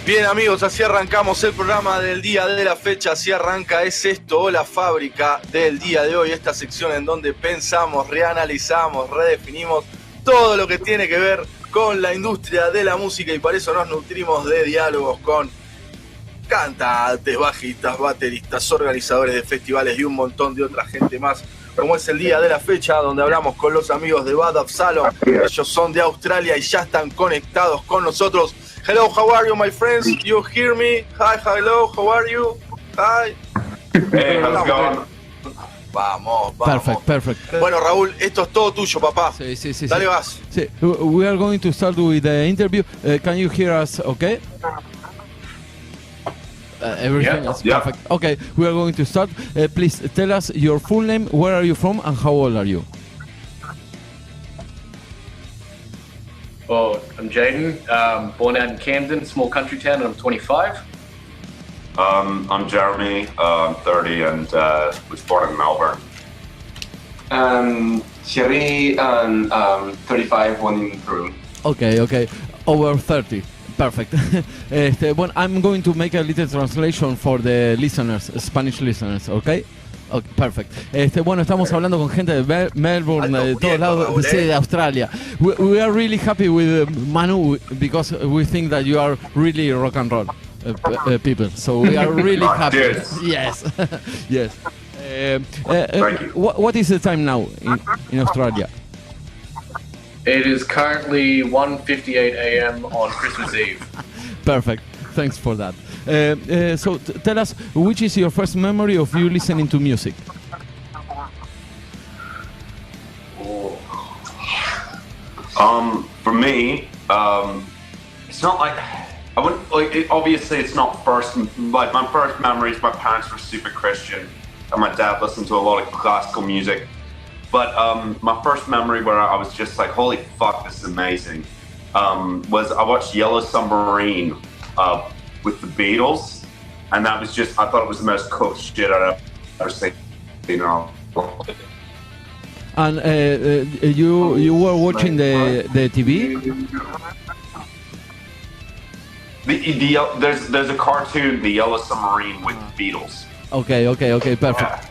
Bien amigos, así arrancamos el programa del día de la fecha, así arranca Es Esto o La Fábrica del día de hoy, esta sección en donde pensamos, reanalizamos, redefinimos todo lo que tiene que ver con la industria de la música y para eso nos nutrimos de diálogos con cantantes, bajistas, bateristas, organizadores de festivales y un montón de otra gente más, como es el día de la fecha donde hablamos con los amigos de ABSALOM. Ellos son de Australia y ya están conectados con nosotros. Hello, how are you, my friends? You hear me? Hi, hello, how are you? Hi. Hey, how's it going? Vamos. Perfect. Bueno, Raúl, esto es todo tuyo, papá. Sí. Dale, vas. Sí. We are going to start with the interview. Can you hear us okay? Everything is perfect. Okay, we are going to start. Please tell us your full name, where are you from, and how old are you? Well, I'm Jaden, born out in Camden, small country town, and I'm 25. I'm Jeremy, 30, and was born in Melbourne. Thierry, and 35, born in Peru. Okay, over 30. Perfect. Bueno, I'm going to make a little translation for the listeners, Spanish listeners, okay? Okay, perfect. Bueno, estamos hablando con gente de Melbourne, de todos lados, de Australia. We are really happy with Manu because we think that you are really rock and roll people. So we are really happy. Yes. Yes. Thank you. What is the time now in Australia? It is currently 1:58 a.m. on Christmas Eve. Perfect. Thanks for that. So tell us, which is your first memory of you listening to music? For me, it's not like I wouldn't like. Obviously, it's not first. Like my first memories, my parents were super Christian, and my dad listened to a lot of classical music. But my first memory where I was just like, "Holy fuck, this is amazing," was I watched Yellow Submarine with the Beatles, and that was just, I thought it was the most cool shit I'd ever seen. You know. And you were watching the TV? There's a cartoon, The Yellow Submarine with the Beatles. Okay, perfect.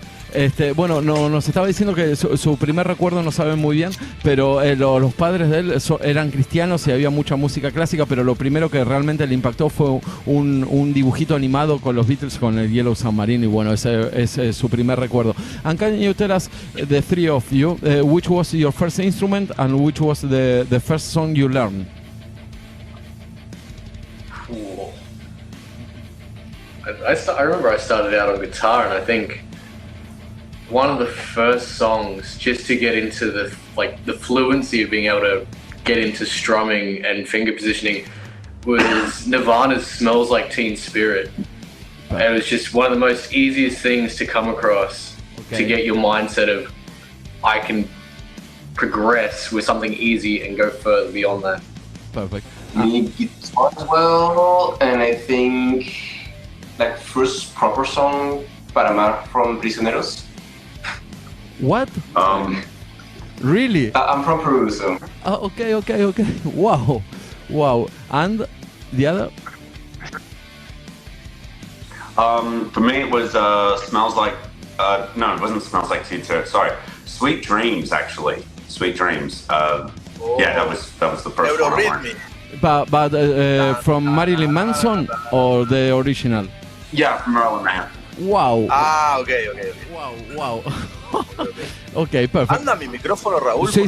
Bueno, nos estaba diciendo que su primer recuerdo no sabe muy bien, pero los padres de él eran cristianos y había mucha música clásica, pero lo primero que realmente le impactó fue un dibujito animado con los Beatles, con el Yellow Submarine, y bueno, ese es su primer recuerdo. And can you tell us, the three of you, which was your first instrument and which was the first song you learned? I remember I started out on guitar, and I think one of the first songs, just to get into the fluency of being able to get into strumming and finger positioning, was Nirvana's "Smells Like Teen Spirit." And it was just one of the most easiest things to come across to get your mindset of, I can progress with something easy and go further beyond that. Perfect. Me guitar as well, and I think like first proper song, Paramar from Prisioneros. What? Really? I'm from Peru, so. Okay. Wow. And the other? For me, it was Smells Like. No, it wasn't Smells Like Teen Spirit. Sorry, Sweet Dreams. Actually, Sweet Dreams. Yeah, that was the first one I learned. But from Marilyn Manson or the original? Yeah, from Marilyn Manson. Wow. Okay. Wow. Okay, perfect. Anda mi micrófono, Raúl, sí.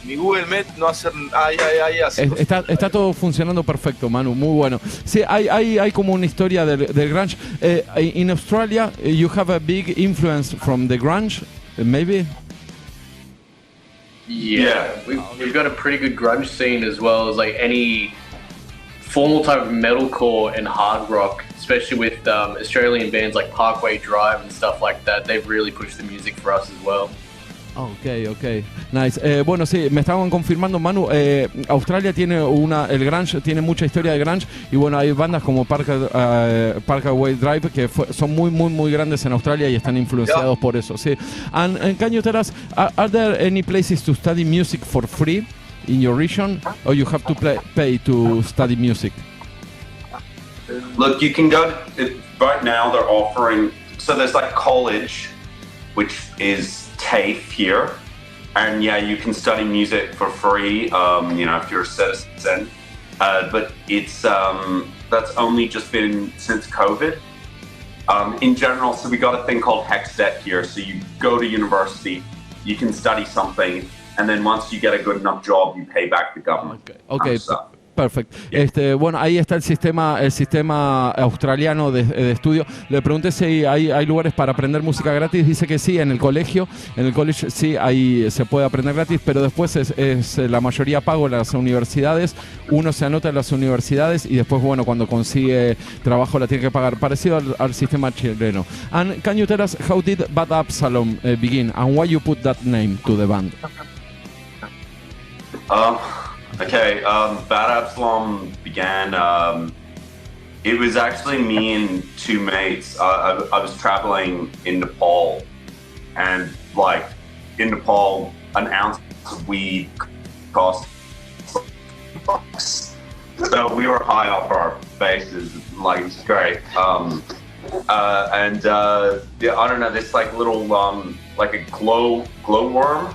Mi Google Meet no hace... Ahí hace. Está todo funcionando perfecto, Manu, muy bueno. Sí, hay como una historia del grunge. In Australia, you have a big influence from the grunge, maybe? Yeah. We've got a pretty good grunge scene, as well as like any formal type of metalcore and hard rock, especially with Australian bands like Parkway Drive and stuff like that. They've really pushed the music for us as well. Ok, nice. Bueno, sí, me estaban confirmando, Manu, Australia tiene el grunge, tiene mucha historia de grunge, y bueno, hay bandas como Parkway Drive que son muy grandes en Australia y están influenciados por eso, sí. And can you tell us, are there any places to study music for free in your region, or you have to pay to study music? Look, you can go right now. They're offering, so there's like college, which is TAFE here, and yeah, you can study music for free. If you're a citizen, but it's that's only just been since COVID. In general, so we got a thing called HEX debt here. So you go to university, you can study something, and then once you get a good enough job, you pay back the government. Okay. Perfecto. Bueno, ahí está el sistema australiano de estudio. Le pregunté si hay lugares para aprender música gratis. Dice que sí, en el college sí ahí se puede aprender gratis, pero después es la mayoría pago en las universidades. Uno se anota en las universidades y después, bueno, cuando consigue trabajo la tiene que pagar. Parecido al sistema chileno. And can you tell us how did Bad ABSALOM begin and why you put that name to the band? Okay, Bad ABSALOM began, it was actually me and two mates. I was traveling in Nepal, and like in Nepal, an ounce of weed cost $6. So we were high off our faces, like it's great. I don't know, this like little, like a glowworm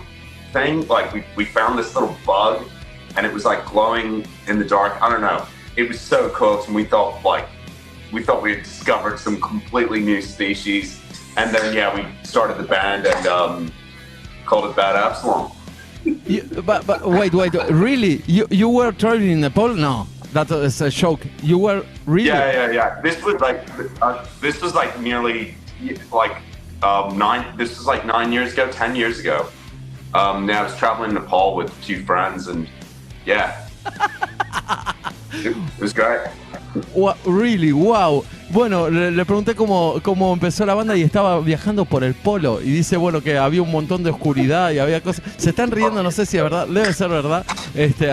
thing, like we found this little bug, and it was like glowing in the dark. I don't know. It was so cool, and we thought we had discovered some completely new species. And then we started the band and called it Bad ABSALOM. But wait, really? You were traveling in Nepal? No, that is a joke. You were really? Yeah. This was like nearly like 9 years ago, 10 years ago. I was traveling in Nepal with two friends, and it was great. Really, wow. Bueno, le pregunté cómo empezó la banda y estaba viajando por el polo y dice, bueno, que había un montón de oscuridad y había cosas. Se están riendo, no sé si es verdad, debe ser verdad.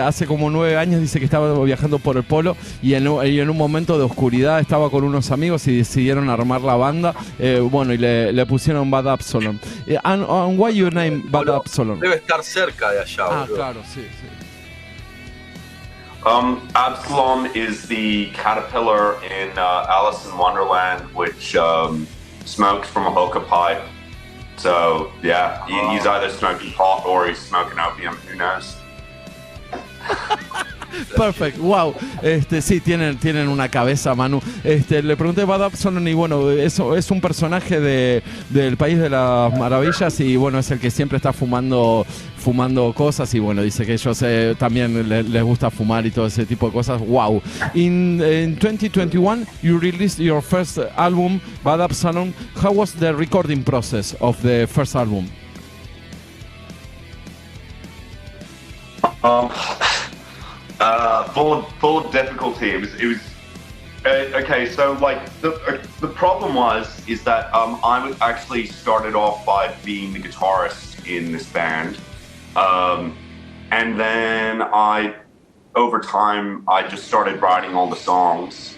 Hace como 9 años dice que estaba viajando por el polo y en un momento de oscuridad estaba con unos amigos y decidieron armar la banda. Bueno, y le pusieron Bad ABSALOM. And why you name Bad ABSALOM? Debe estar cerca de allá. Claro, sí. ABSALOM is the caterpillar in Alice in Wonderland, which smokes from a hookah pipe. So, he's either smoking pot or he's smoking opium, who knows? Perfect, wow. Sí, tienen una cabeza, Manu. Le pregunté a Bad ABSALOM y bueno, eso es un personaje del País de las Maravillas y bueno, es el que siempre está fumando cosas y bueno, dice que ellos también les gusta fumar y todo ese tipo de cosas. Wow. In 2021, you released your first album, Bad ABSALOM. How was the recording process of the first album? Full of difficulty. It was okay. So like the problem is that I actually started off by being the guitarist in this band, and then over time I just started writing all the songs.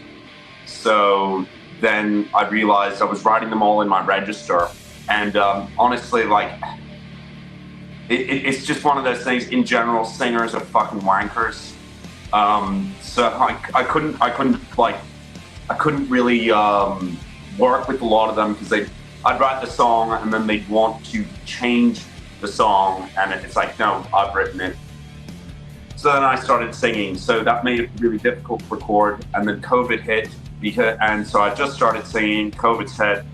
So then I realized I was writing them all in my register, and honestly, like. It's just one of those things. In general, singers are fucking wankers. So I couldn't really work with a lot of them because I'd write the song and then they'd want to change the song, and it's like, no, I've written it. So then I started singing, so that made it really difficult to record. And then COVID hit, and so I just started singing. COVID hit.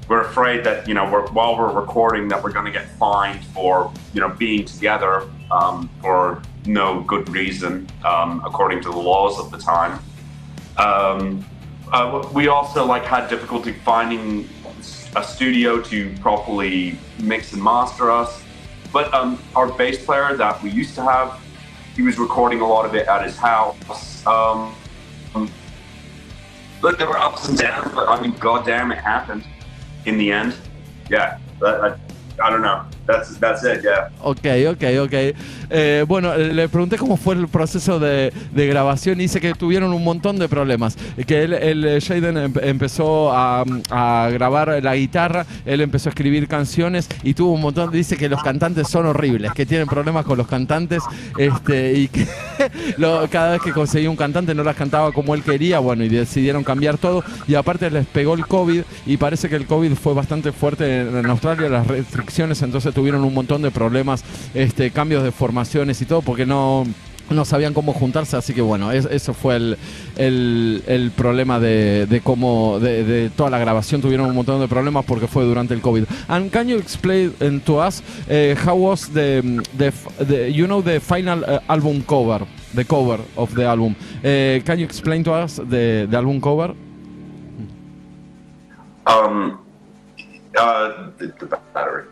We're afraid that while we're recording that we're going to get fined for being together for no good reason, according to the laws of the time. We also had difficulty finding a studio to properly mix and master us. But our bass player that we used to have, he was recording a lot of it at his house. Look, there were ups and downs, but I mean, goddamn, it happened. In the end, I don't know. That's it, yeah. Ok. Bueno, le pregunté cómo fue el proceso de grabación y dice que tuvieron un montón de problemas. Que Jaden empezó a grabar la guitarra, él empezó a escribir canciones y tuvo un montón. Dice que los cantantes son horribles, que tienen problemas con los cantantes y que cada vez que conseguía un cantante no las cantaba como él quería. Bueno, y decidieron cambiar todo. Y aparte les pegó el COVID y parece que el COVID fue bastante fuerte en Australia, las restricciones, entonces tuvieron un montón de problemas, cambios de formaciones y todo, porque no sabían cómo juntarse, así que bueno, eso fue el problema de cómo de toda la grabación. Tuvieron un montón de problemas porque fue durante el COVID. And can you explain to us how was the final album cover, the cover of the album? Can you explain to us the album cover? The battery.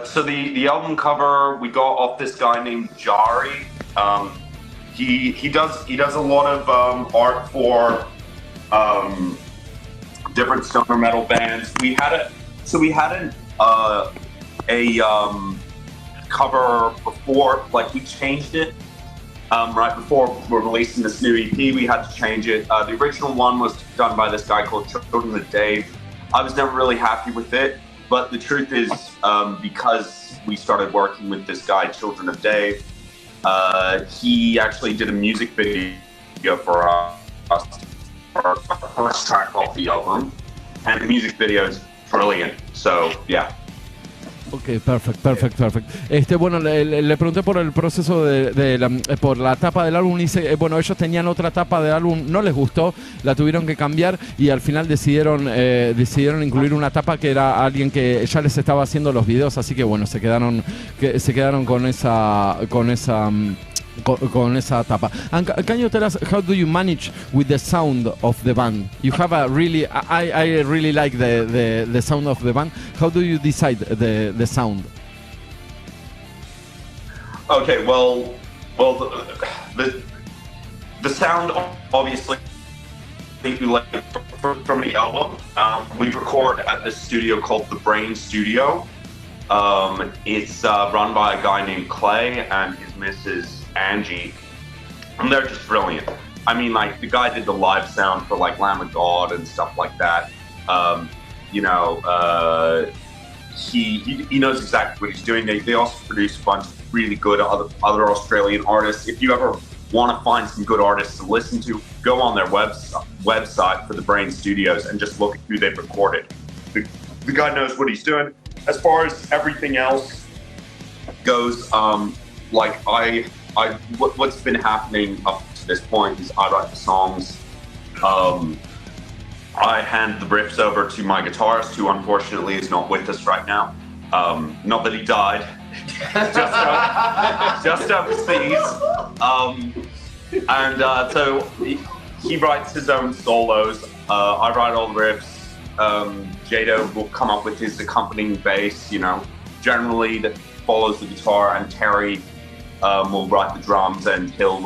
So the album cover we got off this guy named Jari. He does a lot of art for different stoner metal bands. We had a cover before, like we changed it. Right before we're releasing this new EP, we had to change it. The original one was done by this guy called Children of Dave. I was never really happy with it, but the truth is, because we started working with this guy, Children of Dave, he actually did a music video for us, for our first track off the album, and the music video is brilliant, so yeah. Ok, perfect. Bueno, le pregunté por el proceso por la tapa del álbum y dice, bueno, ellos tenían otra tapa de álbum, no les gustó, la tuvieron que cambiar y al final decidieron incluir una tapa que era alguien que ya les estaba haciendo los videos, así que bueno, se quedaron con esa tapa. And can you tell us how do you manage with the sound of the band? You have a really, I really like the sound of the band. How do you decide the sound? Okay, well, the sound obviously from the album. We record at this studio called the Brain Studio. It's run by a guy named Clay and his missus Angie, and they're just brilliant. I mean, like, the guy did the live sound for like Lamb of God and stuff like that. He knows exactly what he's doing. They also produce a bunch of really good other Australian artists. If you ever want to find some good artists to listen to, go on their website for the Brain Studios and just look at who they've recorded. The guy knows what he's doing. As far as everything else goes, what's been happening up to this point is I write the songs. I hand the riffs over to my guitarist, who unfortunately is not with us right now. Not that he died, just overseas. So he writes his own solos. I write all the riffs. Jado will come up with his accompanying bass, generally that follows the guitar, and Terry will write the drums, and he'll,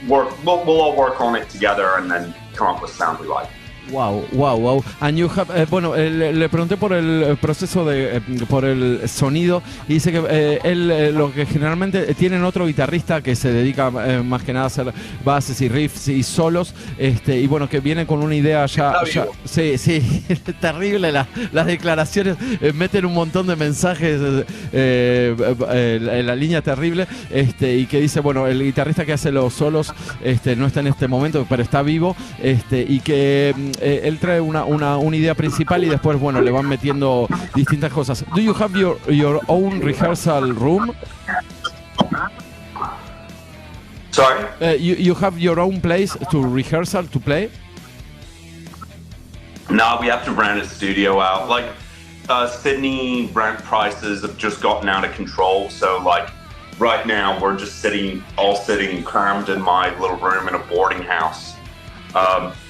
we'll all work on it together and then come up with sound we like. Wow. And you have, bueno, le pregunté por el proceso por el sonido y dice que él lo que generalmente tienen otro guitarrista que se dedica más que nada a hacer bases y riffs y solos, y bueno, que viene con una idea ya sí, terrible las declaraciones, meten un montón de mensajes en la línea terrible, y que dice, bueno, el guitarrista que hace los solos no está en este momento, pero está vivo, y que él trae una idea principal y después, bueno, le van metiendo distintas cosas. Do you have your own rehearsal room? Sorry? You have your own place to play? No, we have to rent a studio out. Like, Sydney rent prices have just gotten out of control, so like right now we're just sitting crammed in my little room in a boarding house.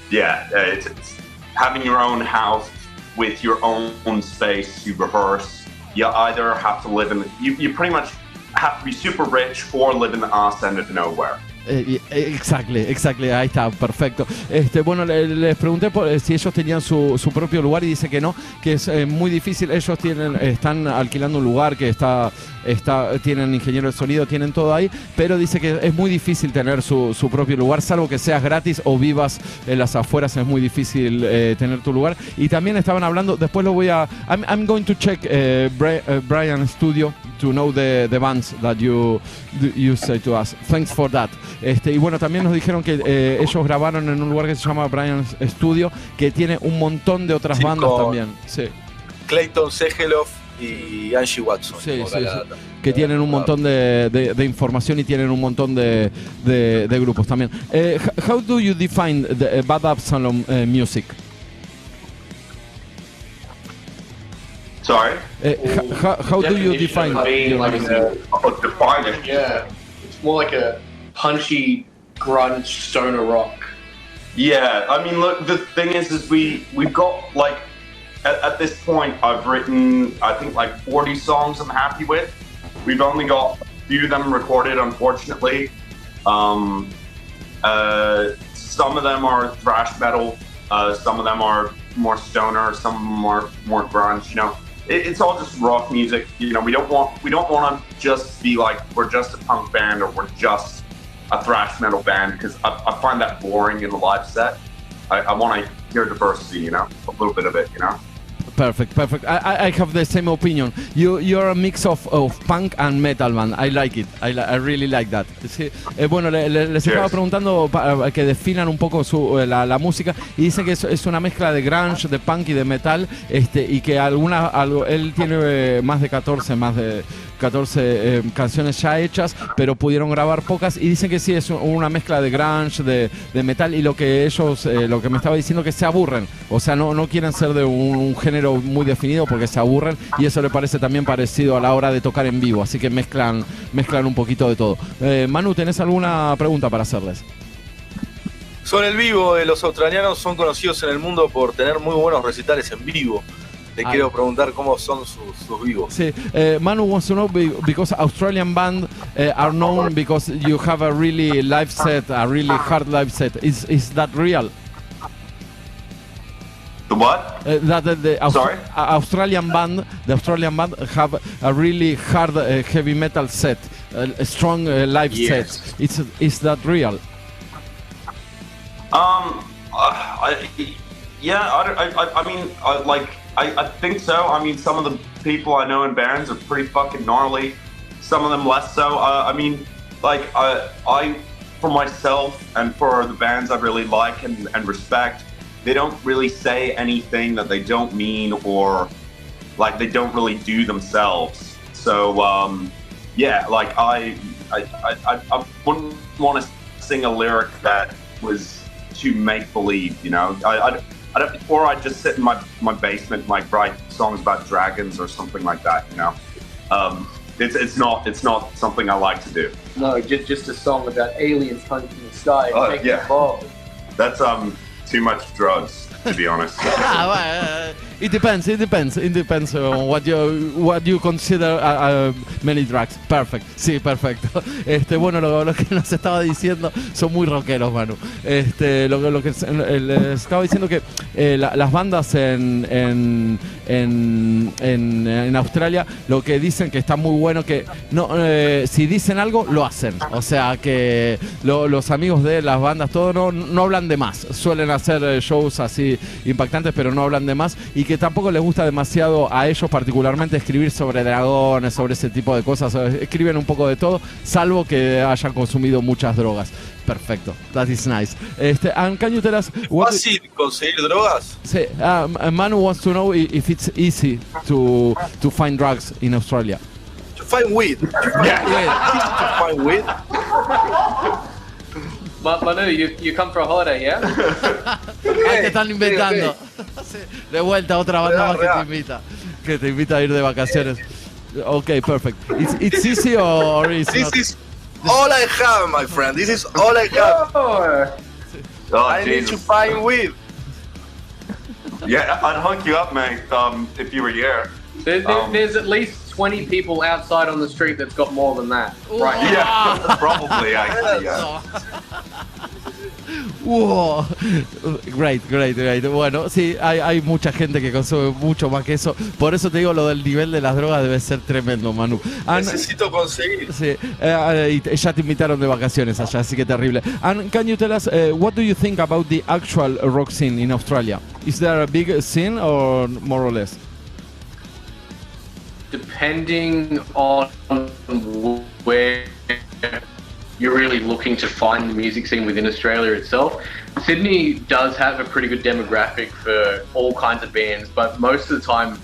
It's having your own house with your own space to rehearse. You either have to live you pretty much have to be super rich or live in the arse end of nowhere. Exactly, ahí está, perfecto. Bueno, les pregunté si ellos tenían su propio lugar y dice que no, que es muy difícil. Ellos están alquilando un lugar que tienen ingeniero de sonido, tienen todo ahí, pero dice que es muy difícil tener su propio lugar, salvo que seas gratis o vivas en las afueras, es muy difícil tener tu lugar. Y también estaban hablando, después lo voy a... I'm going to check Brian's studio to know the bands that you say to us. Thanks for that. Y bueno, también nos dijeron que ellos grabaron en un lugar que se llama Brian's Studio, que tiene un montón de otras bandas también. Sí. Clayton Segeloff y Angie Watson. Sí. Que tienen un montón de información y tienen un montón de grupos también. How do you define the Bad ABSALOM music? Sorry? How do you define define it? Yeah, it's more like a punchy grunge stoner rock. Yeah, I mean, look, the thing is we've got, like, at this point, I've written, I think, like 40 songs I'm happy with. We've only got a few of them recorded, unfortunately. Some of them are thrash metal, some of them are more stoner, some of them are more grunge, you know. It's all just rock music, you know. We don't want to just be like we're just a punk band or we're just a thrash metal band, because I find that boring in the live set. I want to hear diversity, you know, a little bit of it, you know. Perfect. I have the same opinion. You're a mix of punk and metal band. I like it. I really like that. Sí. Bueno, les estaba preguntando para que definan un poco la música, y dicen que es una mezcla de grunge, de punk y de metal, y que él tiene más de 14 canciones ya hechas, pero pudieron grabar pocas, y dicen que sí, es una mezcla de grunge, de metal, y lo que me estaba diciendo, que se aburren, o sea, no quieren ser de un género muy definido porque se aburren, y eso le parece también parecido a la hora de tocar en vivo, así que mezclan un poquito de todo. Manu, ¿tenés alguna pregunta para hacerles? Sobre el vivo, los australianos son conocidos en el mundo por tener muy buenos recitales en vivo. Te quiero preguntar cómo son sus vivos. Sí, Manu wants to know, because Australian band are known because you have a really live set, a really hard live set. Is that real? The what? The Australian band have a really hard heavy metal set, a strong live set. Is that real? I think so. I mean, some of the people I know in bands are pretty fucking gnarly. Some of them less so. I for myself and for the bands I really like and respect, they don't really say anything that they don't mean, or like they don't really do themselves. So I wouldn't want to sing a lyric that was too make believe, you know. I'd just sit in my basement and like write songs about dragons or something like that, you know. It's not something I like to do. No, just a song about aliens hunting the sky and taking a ball. That's too much drugs, to be honest. It depends on what you consider many drugs. Perfect, sí, perfecto. Bueno, lo que nos estaba diciendo, son muy rockeros, Manu. Lo que les estaba diciendo, que las bandas en Australia, lo que dicen que está muy bueno, que no, si dicen algo, lo hacen. O sea, que los amigos de las bandas, todo no hablan de más. Suelen hacer shows así impactantes, pero no hablan de más, y que tampoco les gusta demasiado a ellos particularmente escribir sobre dragones, sobre ese tipo de cosas. Escriben un poco de todo, salvo que hayan consumido muchas drogas. Perfecto, that is nice. And can you tell us ¿Fácil conseguir drogas? Sí, Manu wants to know if it's easy to find drugs in Australia. To find weed. To find weed. Manu, you come for a holiday, yeah? Te están inventando. Sí. De vuelta, otra banda más que te invita a ir de vacaciones. Okay, perfect. It's easy or is this not? Is all I have, my friend. This is all I have. I need to find weed. Yeah, I'd hook you up, man, if you were here. There's at least 20 people outside on the street that's got more than that. Right. Yeah, probably actually. Yeah. Wow. Great. Bueno, sí, hay mucha gente que consume mucho más que eso. Por eso te digo, lo del nivel de las drogas debe ser tremendo, Manu. Necesito conseguir. Sí, y ya te invitaron de vacaciones allá, así que terrible. And can you tell us, what do you think about the actual rock scene in Australia? Is there a big scene or more or less? Depending on where you're really looking to find the music scene within Australia itself, Sydney does have a pretty good demographic for all kinds of bands, but most of the time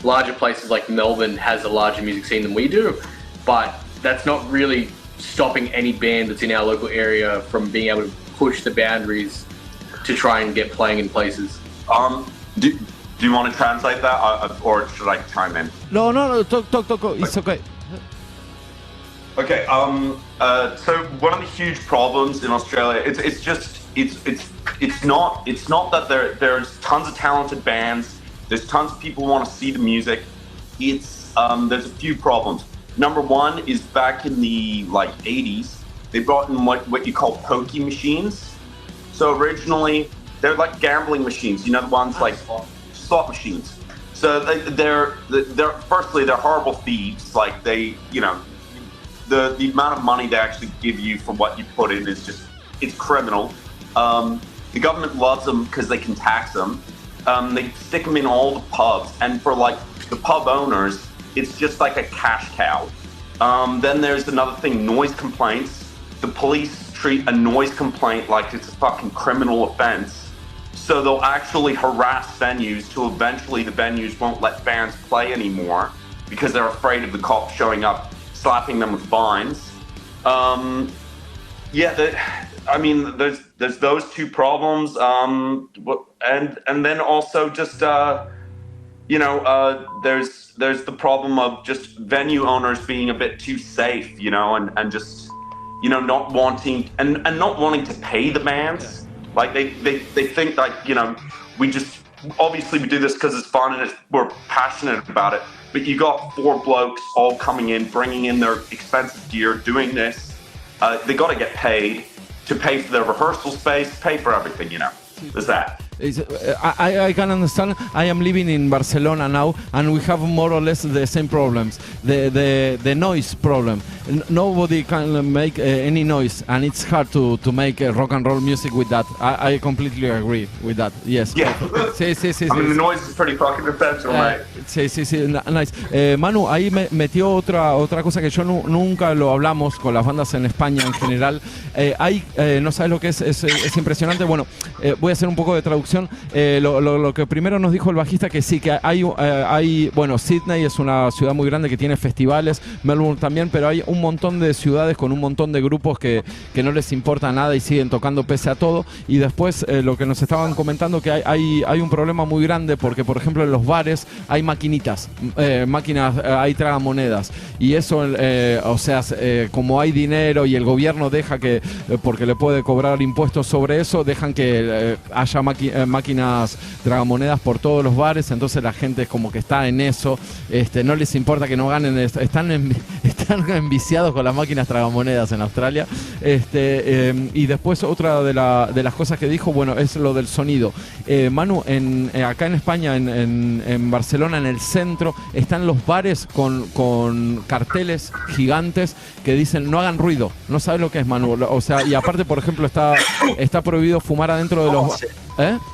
larger places like Melbourne has a larger music scene than we do, but that's not really stopping any band that's in our local area from being able to push the boundaries to try and get playing in places. Do you want to translate that, or should I chime in? No, talk. It's okay. Okay. So one of the huge problems in Australia, it's not that there's tons of talented bands. There's tons of people who want to see the music. There's a few problems. Number one is back in the 80s, they brought in what you call pokey machines. So originally they're like gambling machines, the ones like slot machines. So they're firstly they're horrible thieves. Like the amount of money they actually give you for what you put in is it's criminal. The government loves them because they can tax them. They stick them in all the pubs, and for the pub owners, it's just like a cash cow. Then there's another thing, noise complaints. The police treat a noise complaint like it's a fucking criminal offense. So they'll actually harass venues till eventually the venues won't let bands play anymore because they're afraid of the cops showing up, slapping them with fines. There's those two problems. And then also just there's the problem of just venue owners being a bit too safe, and just not wanting to pay the bands. Like they think we do this because it's fun and we're passionate about it. But you got 4 blokes all coming in, bringing in their expensive gear, doing this. They got to get paid to pay for their rehearsal space, pay for everything. There's that. I can understand. I am living in Barcelona now, and we have more or less the same problems. The noise problem. Nobody can make any noise, and it's hard to make rock and roll music with that. I completely agree with that. Yes. Yeah. Sí. The noise is pretty fucking essential, right? Sí, nice. Manu, ahí metió otra cosa que yo nunca lo hablamos con las bandas en España en general. No sabes lo que es impresionante. Bueno, voy a hacer un poco de traducción. Lo que primero nos dijo el bajista, que sí, que bueno, Sydney es una ciudad muy grande que tiene festivales, Melbourne también, pero hay un montón de ciudades con un montón de grupos que no les importa nada y siguen tocando pese a todo. Y después lo que nos estaban comentando, que hay un problema muy grande porque, por ejemplo, en los bares hay máquinas, hay tragamonedas, y eso, como hay dinero y el gobierno deja que, porque le puede cobrar impuestos sobre eso, dejan que haya máquinas tragamonedas por todos los bares, entonces la gente es como que está en eso, no les importa que no ganen, están enviciados con las máquinas tragamonedas en Australia. Y después otra de las cosas que dijo, bueno, es lo del sonido. Manu, acá en España, en Barcelona, en el centro, están los bares con carteles gigantes que dicen no hagan ruido. No sabes lo que es, Manu. O sea, y aparte, por ejemplo, está prohibido fumar adentro de los...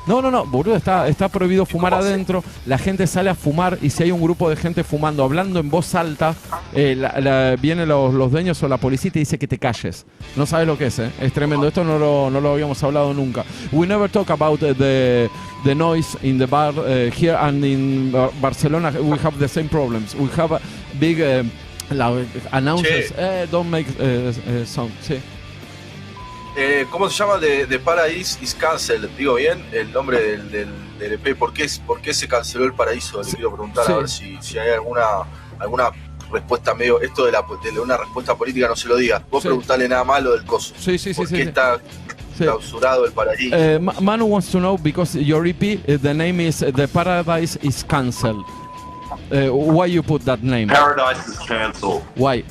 No, boludo, está prohibido fumar adentro. La gente sale a fumar, y si hay un grupo de gente fumando, hablando en voz alta, vienen los dueños o la policía y te dice que te calles. No sabes lo que es tremendo. Esto no lo habíamos hablado nunca. We never talk about the noise in the bar here, and in Barcelona we have the same problems. We have a big announcers, don't make sound. Sí. ¿Cómo se llama? The Paradise is Cancelled. Digo bien el nombre del EP. ¿Por qué se canceló el Paraíso? Le quiero preguntar, sí. A ver si hay alguna respuesta medio. Esto de una respuesta política no se lo diga. Vos preguntale nada más lo del coso. Sí. ¿Por qué está clausurado el Paraíso? Manu wants to know because your EP, the name is The Paradise is Cancelled. Why you put that name? Paradise is canceled. Why?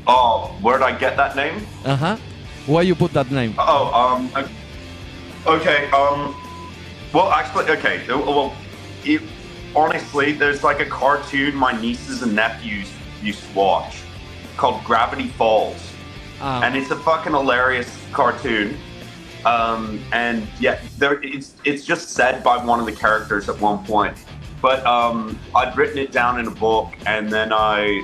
Oh, where did I get that name? Why you put that name? Okay. Well, actually, okay. Well, honestly, there's like a cartoon my nieces and nephews used to watch called Gravity Falls, and it's a fucking hilarious cartoon. And yeah, it's just said by one of the characters at one point. But I'd written it down in a book, and then I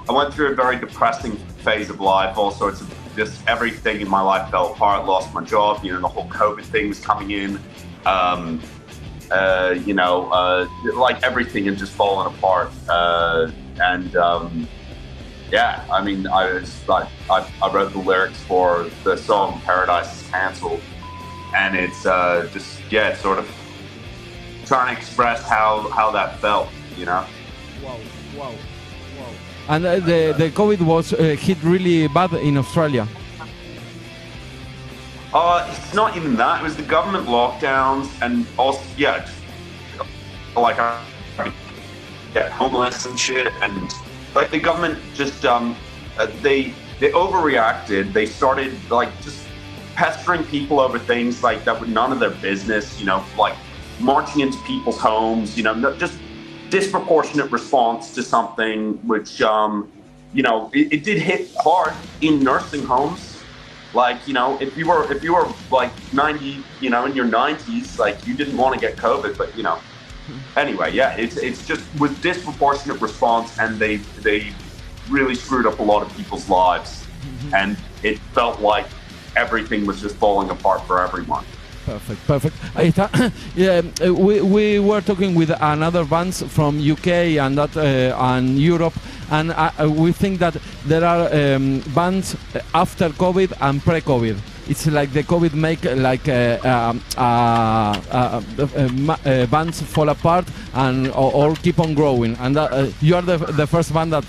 went through a very depressing phase of life. All sorts of just everything in my life fell apart. Lost my job. You know, the whole COVID thing was coming in. Like everything had just fallen apart. Yeah, I mean, I wrote the lyrics for the song "Paradise is Canceled," and it's it's sort of trying to express how that felt, you know. Wow. And the COVID was hit really bad in Australia. It's not even that. It was the government lockdowns, and also homeless and shit, and like the government just they overreacted. They started like just pestering people over things like that were none of their business, you know, like marching into people's homes, you know, just disproportionate response to something which it did hit hard in nursing homes. Like, you know, if you were like 90, you know, in your 90s, like you didn't want to get COVID, but you know. Anyway, yeah, it's just with disproportionate response, and they really screwed up a lot of people's lives, and it felt like everything was just falling apart for everyone. Perfect. Ahí está. Yeah, we were talking with another bands from UK and Europe, and we think that there are bands after COVID and pre-COVID. It's like the COVID make like bands fall apart and or keep on growing, and you are the first band that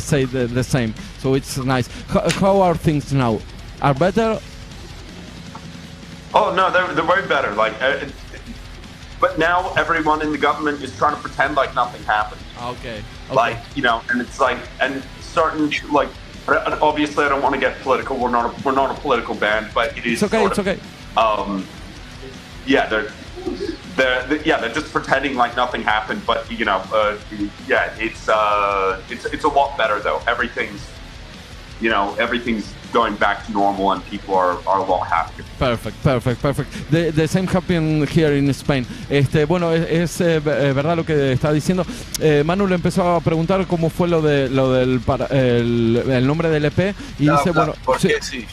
say the same. So it's nice. How are things now? Are better? Oh no, they're way better. Like, but now everyone in the government is trying to pretend like nothing happened. Okay. Like, you know, and it's like, and starting like. Obviously, I don't want to get political. We're not a political band, but it is. It's okay. It's okay. They're just pretending like nothing happened. But you know, it's a lot better though. Everything's going back to normal, and people are a lot happier. Perfect. The same happened here in Spain. Bueno, es verdad lo que está diciendo. Manu le empezó a preguntar cómo fue lo del el nombre del EP y dice, bueno, ¿por qué sí?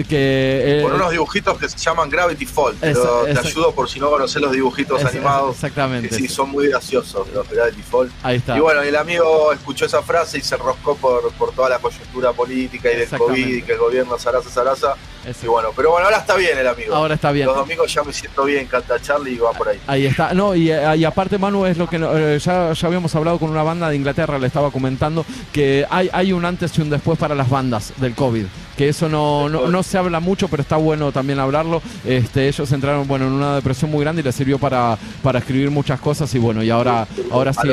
Que, por unos dibujitos que se llaman Gravity Falls, pero te ayudo por si no conocés los dibujitos animados. Exactamente. Que sí, son muy graciosos los Gravity Falls. Ahí está. Y bueno, el amigo escuchó esa frase y se enroscó por toda la coyuntura política y del COVID y que el gobierno zaraza. Y bueno, pero bueno, ahora está bien el amigo. Ahora está bien. Los domingos ya me siento bien, canta Charlie y va por ahí. Ahí está. No, y aparte, Manu, es lo que ya habíamos hablado con una banda de Inglaterra, le estaba comentando que hay un antes y un después para las bandas del COVID. Que eso no se habla mucho, pero está bueno también hablarlo. Ellos entraron en una depresión muy grande y les sirvió para escribir muchas cosas y bueno, y ahora sí.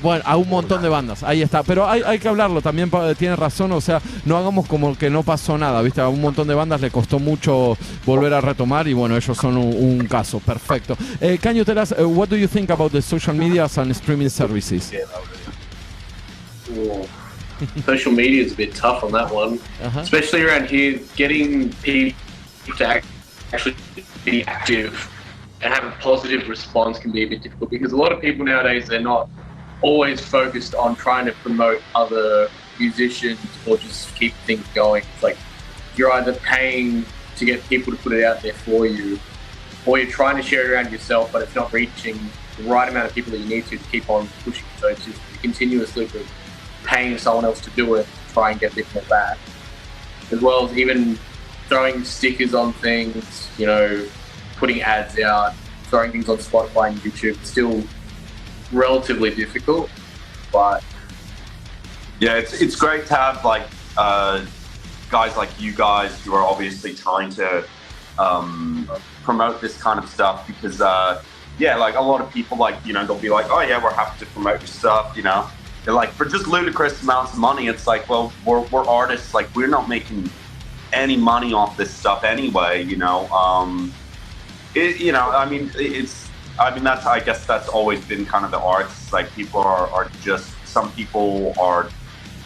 Bueno, a un montón de bandas, ahí está. Pero hay que hablarlo, también tiene razón, o sea, no hagamos como que no pasó nada, ¿viste? A un montón de bandas le costó mucho volver a retomar y bueno, ellos son un caso, perfecto. Can you tell us, what do you think about the social medias and streaming services? Social media is a bit tough on that one, especially around here. Getting people to actually be active and have a positive response can be a bit difficult because a lot of people nowadays, they're not always focused on trying to promote other musicians or just keep things going. It's like you're either paying to get people to put it out there for you, or you're trying to share it around yourself, but it's not reaching the right amount of people that you need to keep on pushing. So it's just a continuous loop of paying someone else to do it, try and get a bit more back. As well as even throwing stickers on things, you know, putting ads out, throwing things on Spotify and YouTube. It's still relatively difficult, but yeah, it's great to have like guys like you guys who are obviously trying to promote this kind of stuff because yeah, like a lot of people, like, you know, they'll be like, oh yeah, we're happy to promote your stuff, you know. They're like, for just ludicrous amounts of money, it's like, well, we're artists, like, we're not making any money off this stuff anyway, you know. You know, I mean, that's, I guess that's always been kind of the arts. Like, people are just, some people are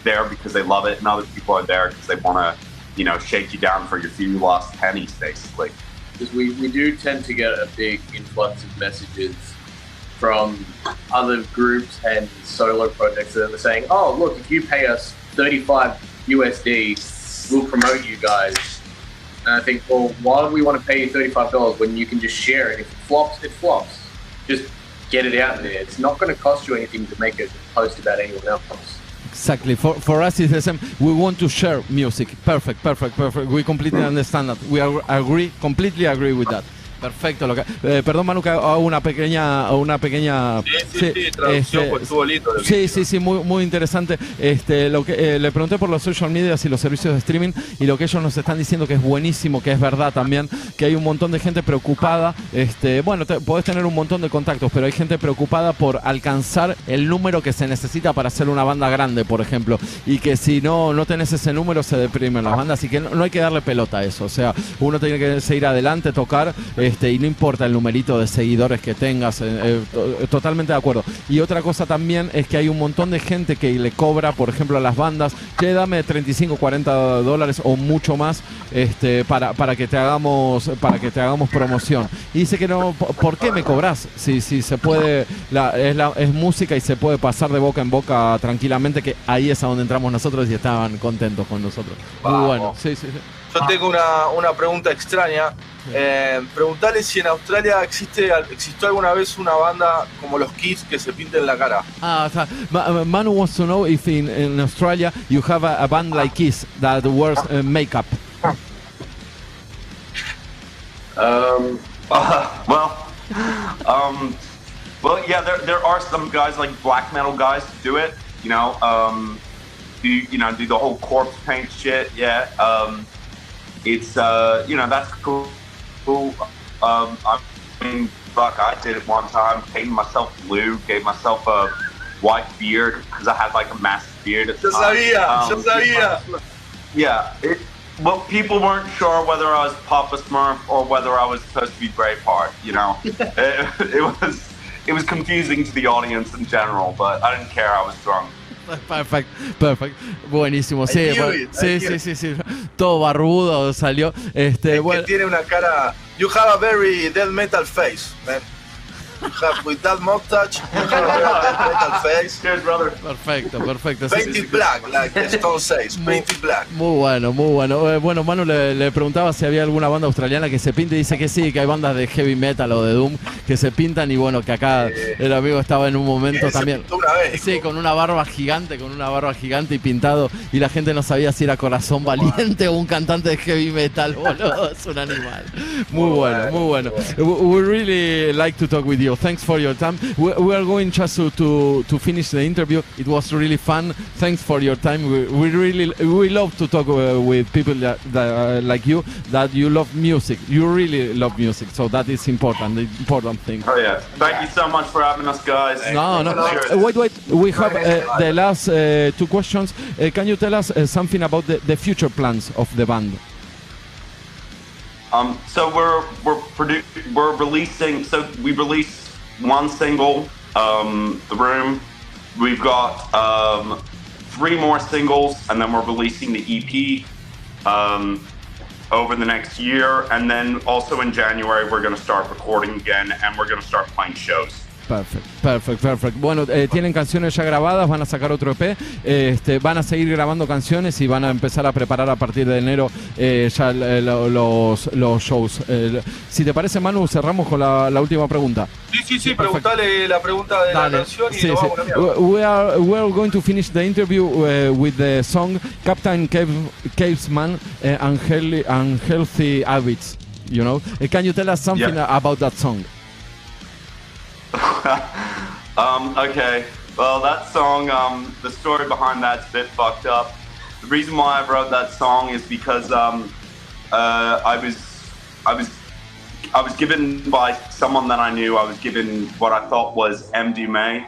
there because they love it, and other people are there because they want to, you know, shake you down for your few lost pennies, basically. Because we do tend to get a big influx of messages from other groups and solo projects that are saying, oh, look, if you pay us $35 USD, we'll promote you guys. And I think, well, why would we want to pay you $35 when you can just share it? If it flops, it flops. Just get it out there. It's not going to cost you anything to make a post about anyone else. Exactly. For us, it's the same. We want to share music. Perfect. We completely understand that. We completely agree with that. Perfecto. Perdón, Manu, que hago una pequeña traducción, pues estuvo lindo. Sí, muy interesante. Lo que le pregunté por los social medias y los servicios de streaming, y lo que ellos nos están diciendo que es buenísimo, que es verdad también, que hay un montón de gente preocupada. Bueno, podés tener un montón de contactos, pero hay gente preocupada por alcanzar el número que se necesita para hacer una banda grande, por ejemplo, y que si no tenés ese número se deprimen las bandas, y que no hay que darle pelota a eso. O sea, uno tiene que seguir adelante, tocar, y no importa el numerito de seguidores que tengas, totalmente de acuerdo. Y otra cosa también es que hay un montón de gente que le cobra, por ejemplo, a las bandas, che, dame $35, $40 o mucho más para que te hagamos promoción. Y dice que no, ¿por qué me cobras? Si se puede, es música y se puede pasar de boca en boca tranquilamente, que ahí es a donde entramos nosotros, y estaban contentos con nosotros. Vamos. Muy bueno, sí. Yo tengo una pregunta extraña. Preguntale si en Australia existió alguna vez una banda como los Kiss que se pinten la cara. Manu wants to know if in Australia you have a band like Kiss that wears makeup. Well, yeah, there are some guys, like black metal guys, who do it. You know, do the whole corpse paint shit. Yeah. It's you know, that's cool. I mean, fuck, I did it one time, painted myself blue, gave myself a white beard because I had like a massive beard at the time. Yo sabía. Yeah, well, people weren't sure whether I was Papa Smurf or whether I was supposed to be Braveheart, you know. It was confusing to the audience in general, but I didn't care, I was drunk. Perfect. Buenísimo. Sí, sí. Todo barbudo salió. Que tiene una cara. You have a very death metal face, man. You have, with that mustache, you have a very death metal face. Cheers, brother. Perfecto. Painted black, like the Stone says. Painted black. Muy bueno. Bueno, Manu le preguntaba si había alguna banda australiana que se pinte, y dice que sí, que hay bandas de heavy metal o de doom que se pintan, y bueno, que acá el amigo estaba en un momento también. Una vez, sí, con una barba gigante y pintado, y la gente no sabía si era Corazón Valiente o un cantante de heavy metal, boludo, es un animal. Muy bueno. We really like to talk with you. Thanks for your time. We are going just to finish the interview. It was really fun. Thanks for your time. We love to talk with people that like you, that you love music. You really love music, so that is important. The important thing. Oh yeah. Thank you so much for having us, guys. No. Wait. We have the last two questions. Can you tell us something about the future plans of the band? So we're releasing. So we released one single, The Room. We've got 3 more singles, and then we're releasing the EP over the next year. And then also in January, we're going to start recording again, and we're going to start playing shows. Perfect. Bueno, tienen canciones ya grabadas, van a sacar otro EP, van a seguir grabando canciones y van a empezar a preparar a partir de enero ya los shows. Si te parece, Manu, cerramos con la última pregunta. Sí, preguntale la pregunta de la canción y lo vamos a cambiar. We are going to finish the interview with the song Captain Caveman Unhealthy Habits. You know, can you tell us something about that song? Okay. Well, that song, the story behind that's a bit fucked up. The reason why I wrote that song is because I I was given by someone that I knew. I was given what I thought was MDMA,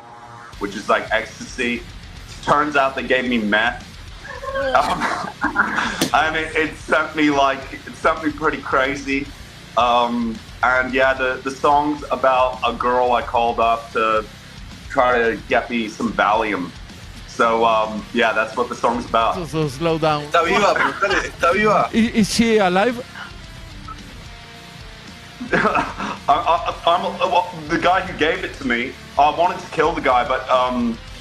which is like ecstasy. Turns out they gave me meth. And it sent me pretty crazy. And yeah, the song's about a girl I called up to try to get me some Valium. So yeah, that's what the song's about. So slow down. ¿Está viva? Preguntale, ¿está viva? Is she alive? The guy who gave it to me, I wanted to kill the guy, but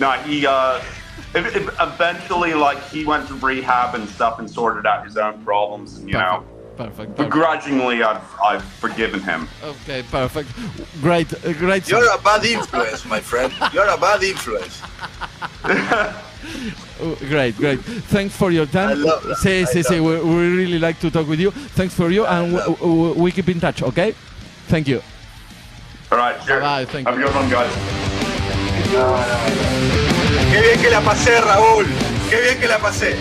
no, he eventually, like, he went to rehab and stuff and sorted out his own problems, and Perfect. begrudgingly, I've forgiven him. Okay, perfect. Great. You're a bad influence, my friend. You're a bad influence. Great. Thanks for your time. I love that. Sí. We really like to talk with you. Thanks for you, and we keep in touch, okay? Thank you. All right, sure. Bye, thank Have a good one, guys. Qué bien que la pasé, Raúl. Qué bien que la pasé.